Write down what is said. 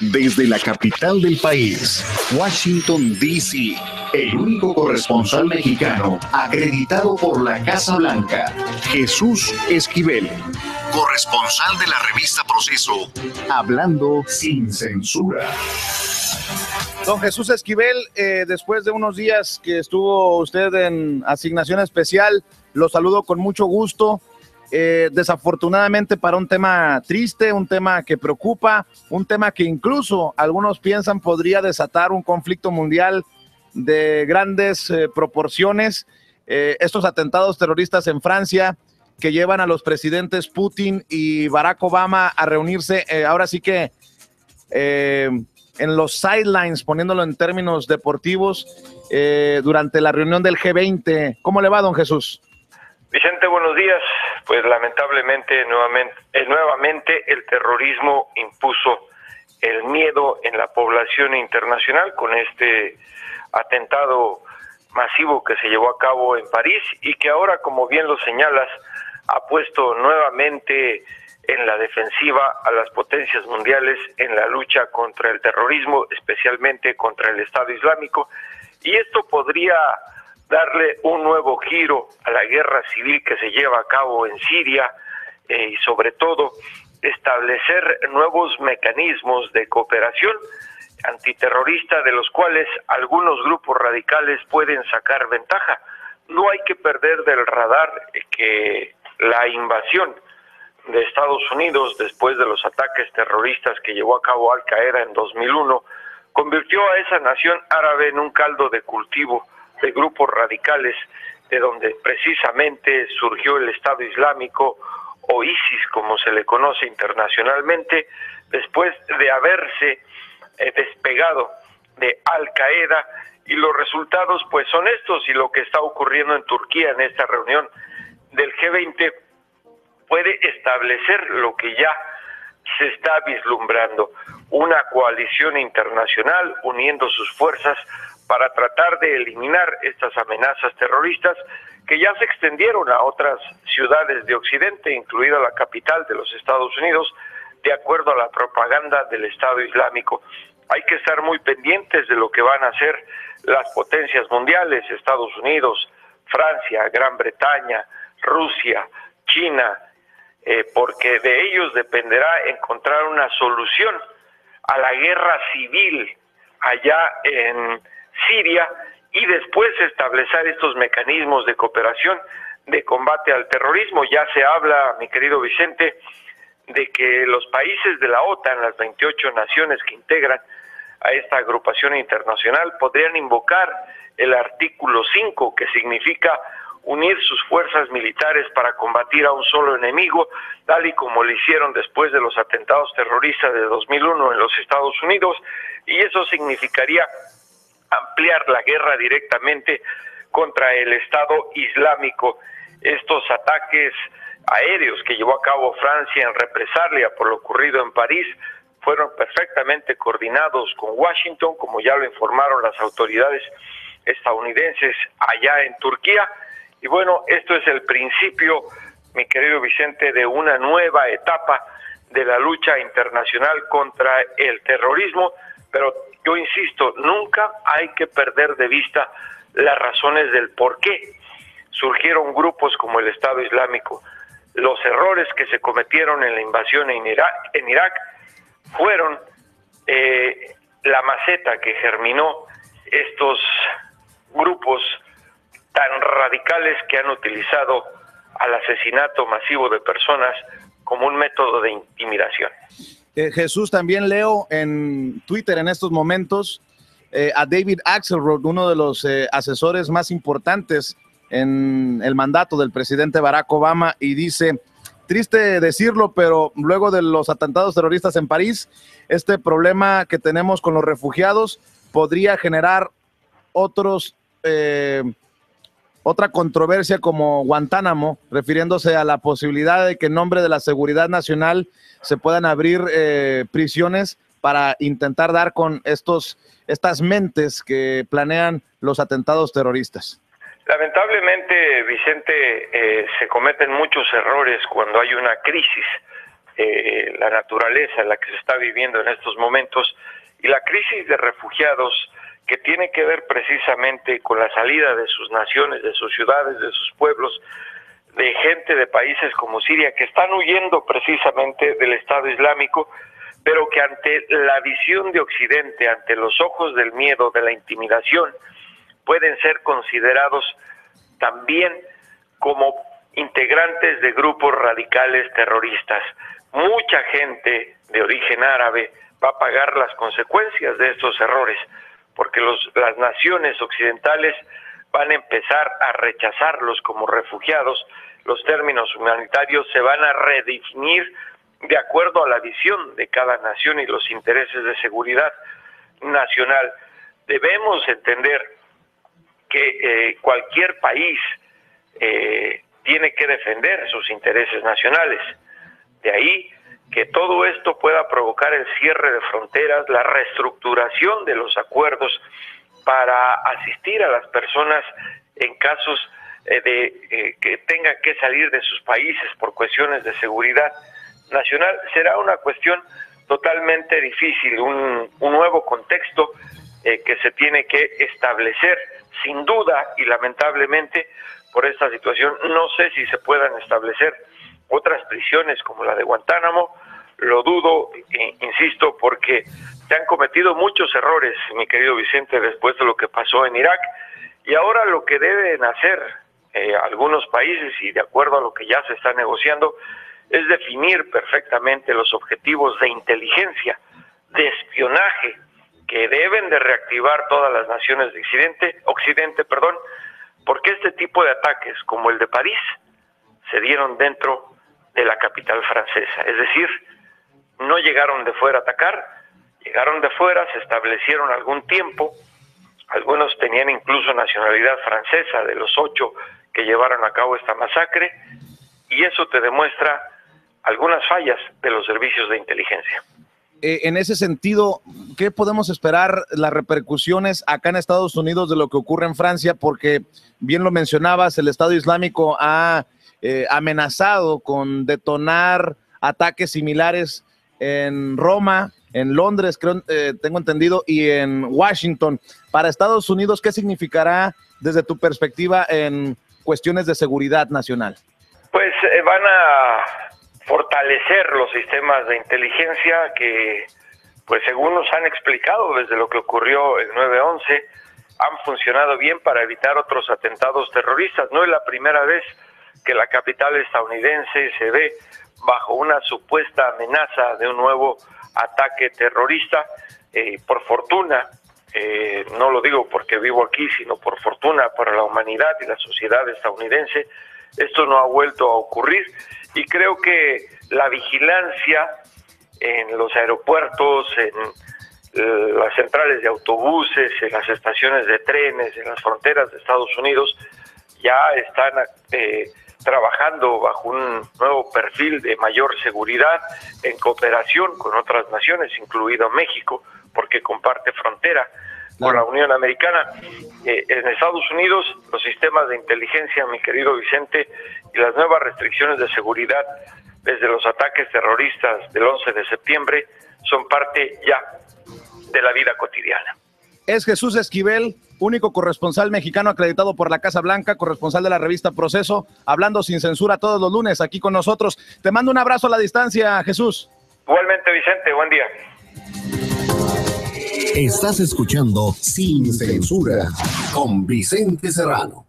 Desde la capital del país, Washington, D.C., el único corresponsal mexicano acreditado por la Casa Blanca, Jesús Esquivel, corresponsal de la revista Proceso, hablando sin censura. Don Jesús Esquivel, después de unos días que estuvo usted en asignación especial, lo saludo con mucho gusto. Desafortunadamente para un tema triste, un tema que preocupa, un tema que incluso algunos piensan podría desatar un conflicto mundial de grandes proporciones, estos atentados terroristas en Francia que llevan a los presidentes Putin y Barack Obama a reunirse, ahora sí que en los sidelines, poniéndolo en términos deportivos, durante la reunión del G20. ¿Cómo le va, don Jesús? Vicente, buenos días. Pues lamentablemente nuevamente el terrorismo impuso el miedo en la población internacional con este atentado masivo que se llevó a cabo en París y que ahora, como bien lo señalas, ha puesto nuevamente en la defensiva a las potencias mundiales en la lucha contra el terrorismo, especialmente contra el Estado Islámico, y esto podría darle un nuevo giro a la guerra civil que se lleva a cabo en Siria y sobre todo establecer nuevos mecanismos de cooperación antiterrorista de los cuales algunos grupos radicales pueden sacar ventaja. No hay que perder del radar que la invasión de Estados Unidos después de los ataques terroristas que llevó a cabo Al Qaeda en 2001 convirtió a esa nación árabe en un caldo de cultivo de grupos radicales, de donde precisamente surgió el Estado Islámico o ISIS, como se le conoce internacionalmente, después de haberse despegado de Al Qaeda, y los resultados pues son estos, y lo que está ocurriendo en Turquía en esta reunión del G20 puede establecer lo que ya se está vislumbrando, una coalición internacional uniendo sus fuerzas para tratar de eliminar estas amenazas terroristas que ya se extendieron a otras ciudades de Occidente, incluida la capital de los Estados Unidos, de acuerdo a la propaganda del Estado Islámico. Hay que estar muy pendientes de lo que van a hacer las potencias mundiales, Estados Unidos, Francia, Gran Bretaña, Rusia, China, porque de ellos dependerá encontrar una solución a la guerra civil allá en Siria y después establecer estos mecanismos de cooperación de combate al terrorismo. Ya se habla, mi querido Vicente, de que los países de la OTAN, las 28 naciones que integran a esta agrupación internacional, podrían invocar el artículo 5, que significa unir sus fuerzas militares para combatir a un solo enemigo, tal y como lo hicieron después de los atentados terroristas de 2001 en los Estados Unidos, y eso significaría ampliar la guerra directamente contra el Estado Islámico. Estos ataques aéreos que llevó a cabo Francia en represalia por lo ocurrido en París fueron perfectamente coordinados con Washington, como ya lo informaron las autoridades estadounidenses allá en Turquía. Y bueno, esto es el principio, mi querido Vicente, de una nueva etapa de la lucha internacional contra el terrorismo, pero yo insisto, nunca hay que perder de vista las razones del por qué surgieron grupos como el Estado Islámico. Los errores que se cometieron en la invasión en Irak fueron la maceta que germinó estos grupos tan radicales que han utilizado al asesinato masivo de personas como un método de intimidación. Jesús, también leo en Twitter en estos momentos a David Axelrod, uno de los asesores más importantes en el mandato del presidente Barack Obama, y dice: triste decirlo, pero luego de los atentados terroristas en París, este problema que tenemos con los refugiados podría generar otra controversia como Guantánamo, refiriéndose a la posibilidad de que en nombre de la seguridad nacional se puedan abrir prisiones para intentar dar con estas mentes que planean los atentados terroristas. Lamentablemente, Vicente, se cometen muchos errores cuando hay una crisis la naturaleza en la que se está viviendo en estos momentos y la crisis de refugiados que tiene que ver precisamente con la salida de sus naciones, de sus ciudades, de sus pueblos, de gente de países como Siria que están huyendo precisamente del Estado Islámico, pero que ante la visión de Occidente, ante los ojos del miedo, de la intimidación, pueden ser considerados también como integrantes de grupos radicales terroristas. Mucha gente de origen árabe va a pagar las consecuencias de estos errores, porque las naciones occidentales van a empezar a rechazarlos como refugiados. Los términos humanitarios se van a redefinir de acuerdo a la visión de cada nación y los intereses de seguridad nacional. Debemos entender que cualquier país tiene que defender sus intereses nacionales. De ahí que todo esto pueda provocar el cierre de fronteras, la reestructuración de los acuerdos para asistir a las personas en casos que tengan que salir de sus países por cuestiones de seguridad nacional. Será una cuestión totalmente difícil, un nuevo contexto que se tiene que establecer, sin duda, y lamentablemente por esta situación no sé si se puedan establecer otras prisiones como la de Guantánamo. Lo dudo, insisto, porque se han cometido muchos errores, mi querido Vicente, después de lo que pasó en Irak, y ahora lo que deben hacer algunos países, y de acuerdo a lo que ya se está negociando, es definir perfectamente los objetivos de inteligencia, de espionaje, que deben de reactivar todas las naciones de Occidente, porque este tipo de ataques, como el de París, se dieron dentro de la capital francesa. Es decir, no llegaron de fuera a atacar, llegaron de fuera, se establecieron algún tiempo, algunos tenían incluso nacionalidad francesa, de los 8 que llevaron a cabo esta masacre, y eso te demuestra algunas fallas de los servicios de inteligencia. En ese sentido, ¿qué podemos esperar las repercusiones acá en Estados Unidos de lo que ocurre en Francia? Porque, bien lo mencionabas, el Estado Islámico ha amenazado con detonar ataques similares en Roma, en Londres, creo, tengo entendido, y en Washington. Para Estados Unidos, ¿qué significará desde tu perspectiva en cuestiones de seguridad nacional? Pues van a fortalecer los sistemas de inteligencia que, pues según nos han explicado desde lo que ocurrió el 9/11, han funcionado bien para evitar otros atentados terroristas. No es la primera vez que la capital estadounidense se ve bajo una supuesta amenaza de un nuevo ataque terrorista. Por fortuna, no lo digo porque vivo aquí, sino por fortuna para la humanidad y la sociedad estadounidense, esto no ha vuelto a ocurrir, y creo que la vigilancia en los aeropuertos, en las centrales de autobuses, en las estaciones de trenes, en las fronteras de Estados Unidos, ya están trabajando bajo un nuevo perfil de mayor seguridad en cooperación con otras naciones, incluido México, porque comparte frontera con la Unión Americana. En Estados Unidos, los sistemas de inteligencia, mi querido Vicente, y las nuevas restricciones de seguridad desde los ataques terroristas del 11 de septiembre son parte ya de la vida cotidiana. Es Jesús Esquivel, único corresponsal mexicano acreditado por la Casa Blanca, corresponsal de la revista Proceso, hablando sin censura todos los lunes aquí con nosotros. Te mando un abrazo a la distancia, Jesús. Igualmente, Vicente, buen día. Estás escuchando Sin Censura con Vicente Serrano.